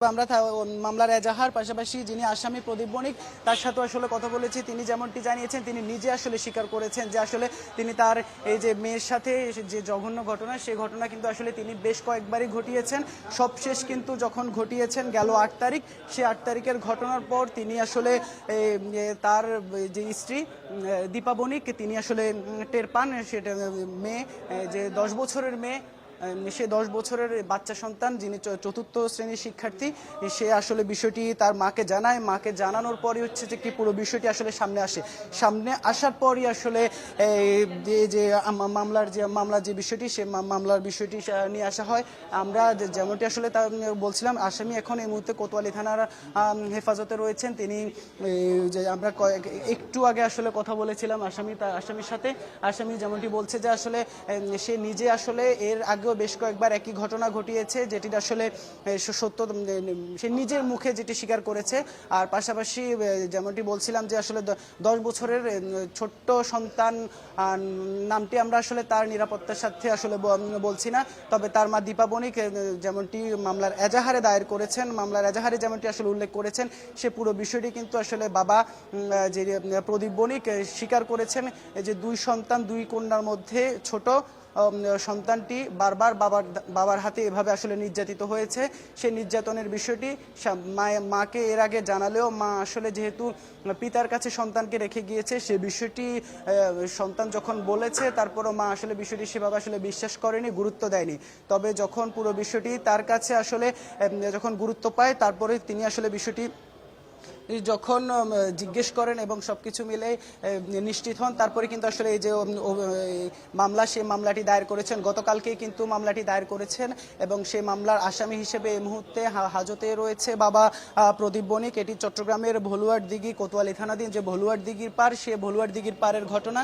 আমরা মামলার এজাহার পাশাপাশি যিনি আসামি প্রদীপ বণিক তার সাথে আসলে কথা বলেছি। তিনি যেমনটি জানিয়েছেন, তিনি নিজে আসলে স্বীকার করেছেন যে আসলে তিনি তার এই যে মেয়ের সাথে যে জঘন্য ঘটনা, সেই ঘটনা কিন্তু আসলে তিনি বেশ কয়েকবারই ঘটিয়েছেন। সবশেষ কিন্তু যখন ঘটিয়েছেন গেল 8 তারিখ, সেই 8 তারিখের ঘটনার পর তিনি আসলে তার যে স্ত্রী দীপা বণিক তিনি আসলে টের পান সেটা মেয়ে, যে 10 বছরের মেয়ে, সে 10 বছরের বাচ্চা সন্তান যিনি চতুর্থ শ্রেণীর শিক্ষার্থী, সে আসলে বিষয়টি তার মাকে জানায়। মাকে জানানোর পরই হচ্ছে যে কি পুরো বিষয়টি আসলে সামনে আসার পরই আসলে যে মামলার যে বিষয়টি, সে মামলার বিষয়টি নিয়ে আসা হয়। আমরা যেমনটি আসলে তা বলছিলাম, আসামি এখন এই মুহূর্তে কোতোয়ালি থানার হেফাজতে রয়েছেন। তিনি যে আমরা একটু আগে আসলে কথা বলেছিলাম আসামির সাথে। আসামি যেমনটি বলছে যে আসলে সে নিজে আসলে এর আগেও বেশ কয়েকবার একই ঘটনা ঘটিয়েছে, যেটি আসলে সত্য সে নিজের মুখে যেটি স্বীকার করেছে। আর পাশাপাশি যেমনটি বলছিলাম যে আসলে 10 বছরের ছোট্ট সন্তান নামটি আমরা আসলে তার নিরাপত্তার সাথে আসলে বলছি না, তবে তার মা দীপা বণিক যেমনটি মামলার এজাহারে দায়ের করেছেন, মামলার এজাহারে যেমনটি আসলে উল্লেখ করেছেন, সে পুরো বিষয়টি কিন্তু আসলে বাবা যে প্রদীপ বণিক স্বীকার করেছেন যে 2 সন্তান 2 কন্যার মধ্যে ছোট সন্তানটি বারবার বাবার হাতে এভাবে আসলে নির্যাতিত হয়েছে। সেই নির্যাতনের বিষয়টি মাকে এর আগে জানালেও মা আসলে যেহেতু পিতার কাছে সন্তানকে রেখে গিয়েছে, সে বিষয়টি সন্তান যখন বলেছে তারপরও মা আসলে বিষয়টি সেভাবে আসলে বিশ্বাস করেনি, গুরুত্ব দেয়নি। তবে যখন পুরো বিষয়টি তার কাছে আসলে যখন গুরুত্ব পায়, তারপরে তিনি আসলে বিষয়টি যখন জিজ্ঞেস করেন এবং সবকিছু মিলে নিশ্চিত হন, তারপরে কিন্তু আসলে এই যে মামলা, সেই মামলাটি দায়ের করেছেন। গতকালকেই কিন্তু মামলাটি দায়ের করেছেন এবং সেই মামলার আসামি হিসেবে এই মুহূর্তে হাজতে রয়েছে বাবা প্রদীপ বণিক। এটি চট্টগ্রামের ভলুয়ার দিঘি কোতোয়ালি থানাধীন যে ভলুয়ার দিঘির পার, সে ভলুয়ার দিঘির পারের ঘটনা।